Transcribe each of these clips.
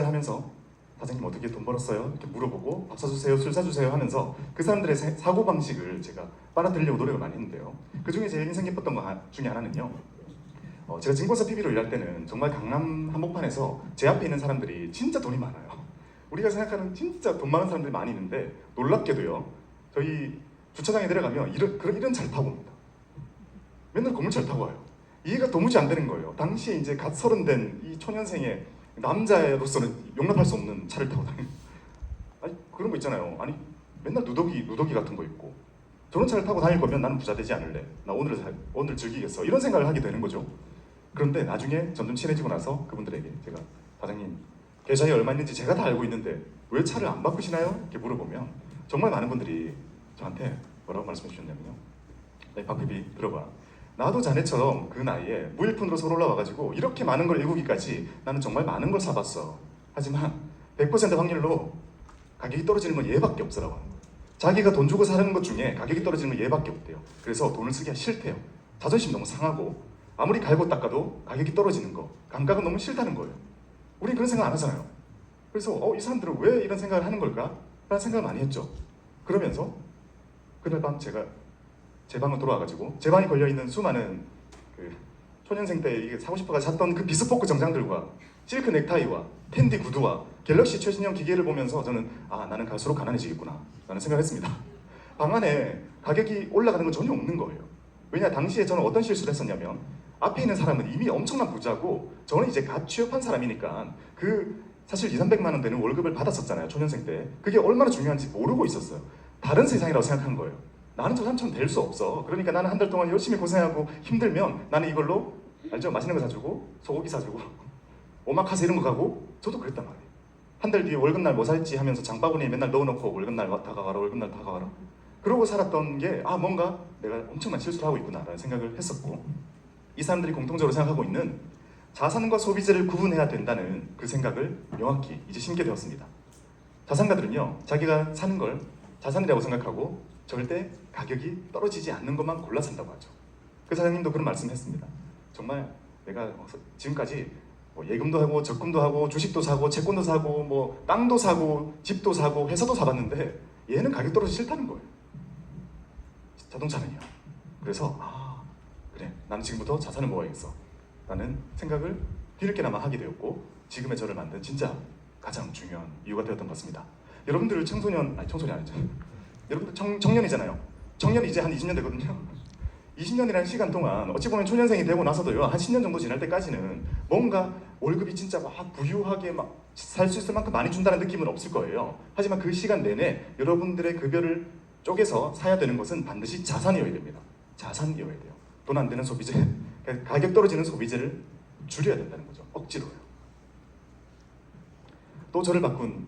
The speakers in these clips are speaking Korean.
하면서 사장님 어떻게 돈 벌었어요? 이렇게 물어보고 밥 사주세요, 술 사주세요 하면서 그 사람들의 사고방식을 제가 빨아들이려고 노력을 많이 했는데요. 그 중에 제일 인상 깊었던 거 중에 하나는요. 제가 증권사 PB로 일할 때는 정말 강남 한복판에서 제 앞에 있는 사람들이 진짜 돈이 많아요. 우리가 생각하는 진짜 돈 많은 사람들이 많이 있는데 놀랍게도요. 저희 주차장에 내려가면 이런 차를 타고 옵니다. 맨날 건물차를 타고 와요. 이해가 도무지 안 되는 거예요. 당시에 이제 갓 서른 된 이 초년생의 남자로서는 용납할 수 없는 차를 타고 다니는. 아니 그런 거 있잖아요. 아니 맨날 누더기 같은 거 있고 저런 차를 타고 다닐 거면 나는 부자 되지 않을래. 나 오늘 즐기겠어. 이런 생각을 하게 되는 거죠. 그런데 나중에 점점 친해지고 나서 그분들에게 제가 사장님 계좌에 얼마 있는지 제가 다 알고 있는데 왜 차를 안 바꾸시나요? 이렇게 물어보면 정말 많은 분들이 저한테 뭐라고 말씀해 주셨냐면요. 박PB 들어봐. 나도 자네처럼 그 나이에 무일푼으로 서울 올라와가지고 이렇게 많은 걸 일구기까지 나는 정말 많은 걸 사봤어. 하지만 100% 확률로 가격이 떨어지는 건 얘밖에 없어라고 하는 거예요. 자기가 돈 주고 사는 것 중에 가격이 떨어지는 건 얘밖에 없대요. 그래서 돈을 쓰기가 싫대요. 자존심 너무 상하고 아무리 갈고 닦아도 가격이 떨어지는 거, 감각은 너무 싫다는 거예요. 우린 그런 생각 안 하잖아요. 그래서 이 사람들은 왜 이런 생각을 하는 걸까? 라는 생각을 많이 했죠. 그러면서 그날 밤 제가 제 방으로 돌아와가지고 제 방에 걸려있는 수많은 그 초년생 때 이게 사고 싶어가지고 샀던 그 비스포크 정장들과 실크 넥타이와 텐디 구두와 갤럭시 최신형 기계를 보면서 저는 나는 갈수록 가난해지겠구나 라는 생각을 했습니다. 방 안에 가격이 올라가는 건 전혀 없는 거예요. 왜냐 당시에 저는 어떤 실수를 했었냐면 앞에 있는 사람은 이미 엄청난 부자고 저는 이제 갓 취업한 사람이니까 그 사실 200~300만 원 되는 월급을 받았었잖아요. 초년생 때. 그게 얼마나 중요한지 모르고 있었어요. 다른 세상이라고 생각한 거예요. 나는 저 사람처럼 될 수 없어. 그러니까 나는 한 달 동안 열심히 고생하고 힘들면 나는 이걸로 알죠? 맛있는 거 사주고 소고기 사주고 오마카세 이런 거 가고 저도 그랬단 말이에요. 한 달 뒤에 월급날 뭐 살지 하면서 장바구니에 맨날 넣어놓고 월급날 다가가라 월급날 다가가라 그러고 살았던 게 뭔가 내가 엄청난 실수를 하고 있구나 라는 생각을 했었고 이 사람들이 공통적으로 생각하고 있는 자산과 소비재를 구분해야 된다는 그 생각을 명확히 이제 심게 되었습니다. 자산가들은요 자기가 사는 걸 자산이라고 생각하고 절대 가격이 떨어지지 않는 것만 골라 산다고 하죠. 그 사장님도 그런 말씀을 했습니다. 정말 내가 지금까지 예금도 하고 적금도 하고 주식도 사고 채권도 사고 뭐 땅도 사고 집도 사고 회사도 사봤는데 얘는 가격 떨어지기 싫다는 거예요. 자동차는요. 그래서 그래 나는 지금부터 자산을 모아야겠어 라는 생각을 뒤늦게나마 하게 되었고 지금의 저를 만든 진짜 가장 중요한 이유가 되었던 것 같습니다. 여러분들 청소년이 아니죠. 여러분들 청년이잖아요. 청년이 이제 한 20년 되거든요. 20년이라는 시간 동안 어찌 보면 초년생이 되고 나서도요 한 10년 정도 지날 때까지는 뭔가 월급이 진짜 막 부유하게 막 살 수 있을 만큼 많이 준다는 느낌은 없을 거예요. 하지만 그 시간 내내 여러분들의 급여를 쪼개서 사야 되는 것은 반드시 자산이어야 됩니다. 자산이어야 돼요. 돈 안 되는 소비재, 가격 떨어지는 소비재를 줄여야 된다는 거죠. 억지로요. 또 저를 바꾼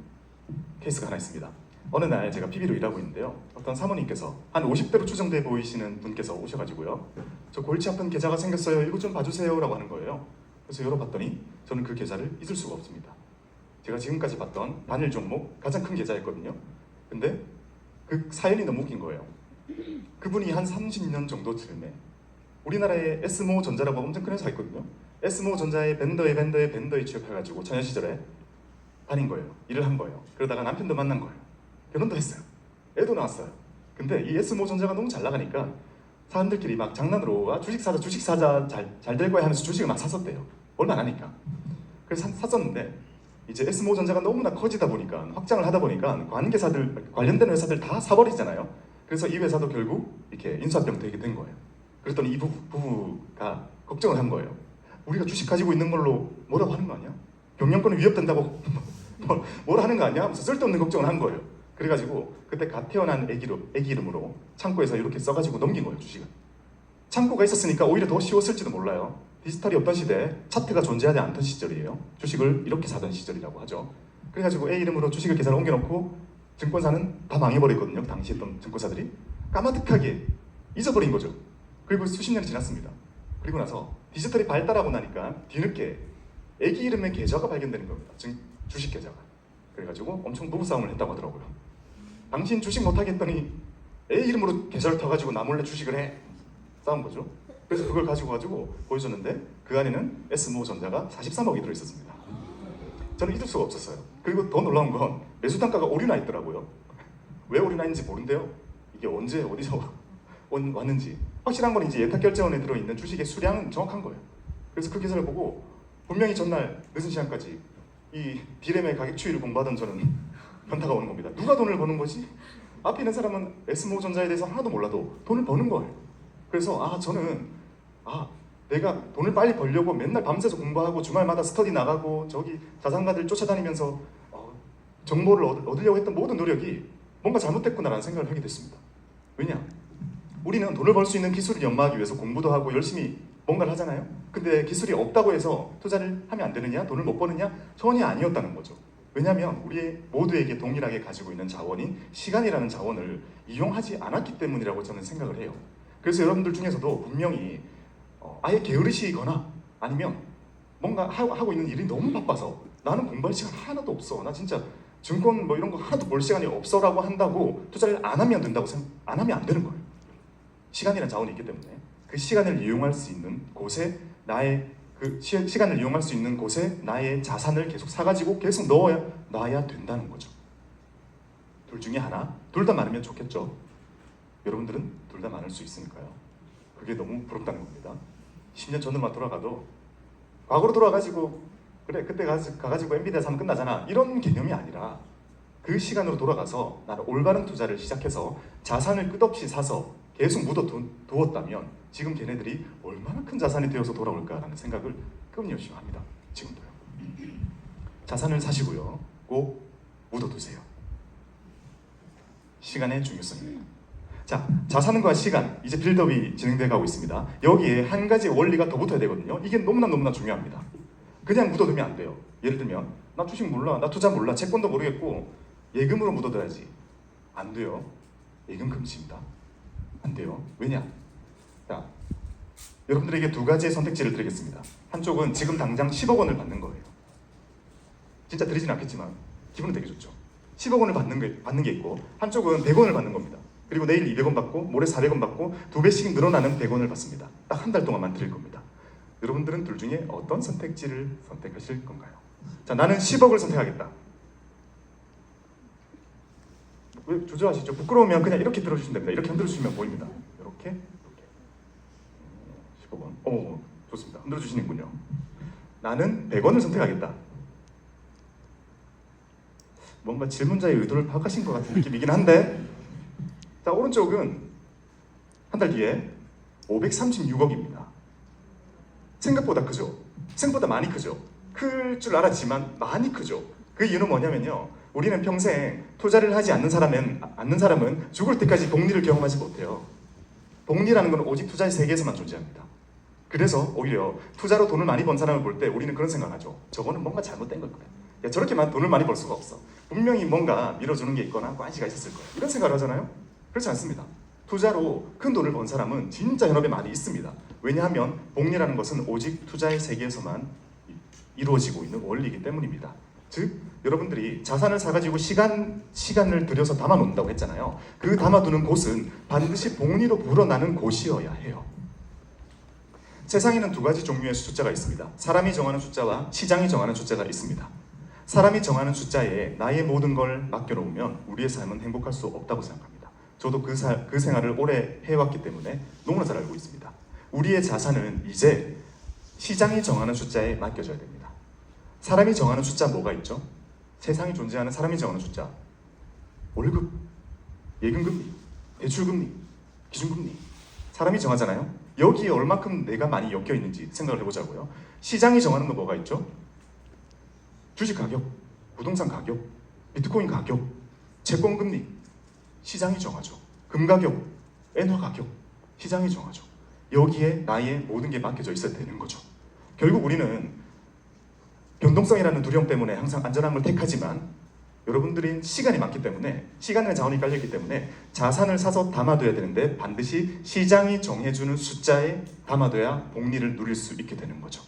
케이스가 하나 있습니다. 어느 날 제가 PB로 일하고 있는데요. 어떤 사모님께서 한 50대로 추정돼 보이시는 분께서 오셔가지고요. 저 골치 아픈 계좌가 생겼어요. 이거 좀 봐주세요 라고 하는 거예요. 그래서 열어봤더니 저는 그 계좌를 잊을 수가 없습니다. 제가 지금까지 봤던 단일 종목 가장 큰 계좌였거든요. 근데 그 사연이 너무 웃긴 거예요. 그분이 한 30년 정도 즈음에 우리나라에 S모전자라고 엄청 큰 회사가 있거든요. S모전자의 벤더에 취업해가지고 처녀 시절에 다닌 거예요. 일을 한 거예요. 그러다가 남편도 만난 거예요. 결혼도 했어요. 애도 낳았어요. 근데 이 S모전자가 너무 잘 나가니까 사람들끼리 막 장난으로 주식 사자 잘 될 거야 하면서 주식을 막 샀었대요. 얼마 안 하니까. 그래서 샀었는데 이제 S모전자가 너무나 커지다 보니까 확장을 하다 보니까 관련된 회사들 다 사버리잖아요. 그래서 이 회사도 결국 이렇게 인수합병 되게 된 거예요. 그랬더니 이 부부가 걱정을 한 거예요. 우리가 주식 가지고 있는 걸로 뭐라고 하는 거 아니야? 경영권이 위협된다고 뭐라 하는 거 아니야? 하면서 쓸데없는 걱정을 한 거예요. 그래가지고 그때 갓 태어난 애기 이름으로 창고에서 이렇게 써가지고 넘긴 거예요. 주식을. 창고가 있었으니까 오히려 더 쉬웠을지도 몰라요. 디지털이 없던 시대에 차트가 존재하지 않던 시절이에요. 주식을 이렇게 사던 시절이라고 하죠. 그래가지고 A 이름으로 주식을 계좌를 옮겨놓고 증권사는 다 망해버렸거든요. 당시 했던 증권사들이 까마득하게 잊어버린 거죠. 그리고 수십 년이 지났습니다. 그리고 나서 디지털이 발달하고 나니까 뒤늦게 애기 이름의 계좌가 발견되는 겁니다. 주식 계좌가. 그래가지고 엄청 부부싸움을 했다고 하더라고요. 당신 주식 못하겠더니 애 이름으로 계좌를 터가지고 나 몰래 주식을 해. 싸운 거죠. 그래서 그걸 가지고 보여줬는데 그 안에는 S모전자가 43억이 들어있었습니다. 저는 잊을 수가 없었어요. 그리고 더 놀라운 건 매수 단가가 오류나 있더라고요. 왜 오류나 있는지 모른대요. 이게 언제 어디서 왔는지. 확실한 건 이제 예탁결제원에 들어있는 주식의 수량은 정확한 거예요. 그래서 그 기사를 보고 분명히 전날 늦은 시간까지 이 디램의 가격 추이를 공부하던 저는 현타가 오는 겁니다. 누가 돈을 버는 거지? 앞에 있는 사람은 S모전자에 대해서 하나도 몰라도 돈을 버는 거예요. 그래서 저는 내가 돈을 빨리 벌려고 맨날 밤새서 공부하고 주말마다 스터디 나가고 저기 자산가들 쫓아다니면서 정보를 얻으려고 했던 모든 노력이 뭔가 잘못됐구나라는 생각을 하게 됐습니다. 왜냐? 우리는 돈을 벌 수 있는 기술을 연마하기 위해서 공부도 하고 열심히 뭔가를 하잖아요. 근데 기술이 없다고 해서 투자를 하면 안 되느냐? 돈을 못 버느냐? 전혀 아니었다는 거죠. 왜냐하면 우리 모두에게 동일하게 가지고 있는 자원인 시간이라는 자원을 이용하지 않았기 때문이라고 저는 생각을 해요. 그래서 여러분들 중에서도 분명히 아예 게으르시거나 아니면 뭔가 하고 있는 일이 너무 바빠서 나는 공부할 시간 하나도 없어, 나 진짜 증권 뭐 이런 거 하나도 볼 시간이 없어라고 한다고 투자를 안 하면 된다고 안 하면 안 되는 거예요. 시간이라는 자원이 있기 때문에 그 시간을 이용할 수 있는 곳에 시간을 이용할 수 있는 곳에 나의 자산을 계속 사가지고 계속 놔야 된다는 거죠. 둘 중에 하나, 둘 다 많으면 좋겠죠. 여러분들은 둘 다 많을 수 있으니까요. 그게 너무 부럽다는 겁니다. 10년 전으로만 돌아가도 과거로 돌아가지고 그래 그때 가가지고 엔비디아 사면 끝나잖아 이런 개념이 아니라 그 시간으로 돌아가서 나는 올바른 투자를 시작해서 자산을 끝없이 사서 계속 묻어두었다면 지금 걔네들이 얼마나 큰 자산이 되어서 돌아올까라는 생각을 끊임없이 합니다. 지금도요. 자산을 사시고요. 꼭 묻어두세요. 시간의 중요성입니다. 자, 자산과 시간, 이제 빌드업이 진행돼 가고 있습니다. 여기에 한 가지 원리가 더 붙어야 되거든요. 이게 너무나 중요합니다. 그냥 묻어두면 안 돼요. 예를 들면 나 주식 몰라, 나 투자 몰라, 채권도 모르겠고 예금으로 묻어둬야지. 안 돼요. 예금 금지입니다. 안 돼요. 왜냐? 자, 여러분들에게 두 가지의 선택지를 드리겠습니다. 한쪽은 지금 당장 10억 원을 받는 거예요. 진짜 드리진 않겠지만 기분은 되게 좋죠. 10억 원을 받는 게 있고 한쪽은 100원을 받는 겁니다. 그리고 내일 200원 받고 모레 400원 받고 2배씩 늘어나는 100원을 받습니다. 딱 한 달 동안만 드릴 겁니다. 여러분들은 둘 중에 어떤 선택지를 선택하실 건가요? 자, 나는 10억을 선택하겠다. 왜 주저하시죠? 부끄러우면 그냥 이렇게 들어주시면 됩니다. 이렇게 흔들어주시면 보입니다. 이렇게 10억 원. 좋습니다. 흔들어주시는군요. 나는 100원을 선택하겠다. 뭔가 질문자의 의도를 파악하신 것 같은 느낌이긴 한데 자, 오른쪽은 한 달 뒤에 536억입니다. 생각보다 크죠? 생각보다 많이 크죠? 클 줄 알았지만 많이 크죠? 그 이유는 뭐냐면요, 우리는 평생 투자를 하지 않는 사람은 죽을 때까지 복리를 경험하지 못해요. 복리라는 건 오직 투자의 세계에서만 존재합니다. 그래서 오히려 투자로 돈을 많이 번 사람을 볼 때 우리는 그런 생각하죠. 저거는 뭔가 잘못된 걸 거야. 야, 저렇게만 돈을 많이 벌 수가 없어. 분명히 뭔가 밀어주는 게 있거나 관시가 있었을 거야. 이런 생각을 하잖아요. 그렇지 않습니다. 투자로 큰 돈을 번 사람은 진짜 현업에 많이 있습니다. 왜냐하면 복리라는 것은 오직 투자의 세계에서만 이루어지고 있는 원리이기 때문입니다. 즉, 여러분들이 자산을 사가지고 시간을 들여서 담아놓는다고 했잖아요. 그 담아두는 곳은 반드시 복리로 불어나는 곳이어야 해요. 세상에는 두 가지 종류의 숫자가 있습니다. 사람이 정하는 숫자와 시장이 정하는 숫자가 있습니다. 사람이 정하는 숫자에 나의 모든 걸 맡겨놓으면 우리의 삶은 행복할 수 없다고 생각합니다. 저도 그 생활을 오래 해왔기 때문에 너무나 잘 알고 있습니다. 우리의 자산은 이제 시장이 정하는 숫자에 맡겨져야 됩니다. 사람이 정하는 숫자 뭐가 있죠? 세상에 존재하는 사람이 정하는 숫자. 월급, 예금금리, 대출금리, 기준금리. 사람이 정하잖아요. 여기에 얼마큼 내가 많이 엮여 있는지 생각을 해보자고요. 시장이 정하는 건 뭐가 있죠? 주식 가격, 부동산 가격, 비트코인 가격, 채권금리. 시장이 정하죠. 금 가격, 엔화 가격. 시장이 정하죠. 여기에 나의 모든 게 맡겨져 있어야 되는 거죠. 결국 우리는 변동성이라는 두려움 때문에 항상 안전한 걸 택하지만 여러분들이 시간이 많기 때문에, 시간의 자원이 깔려있기 때문에 자산을 사서 담아둬야 되는데 반드시 시장이 정해주는 숫자에 담아둬야 복리를 누릴 수 있게 되는 거죠.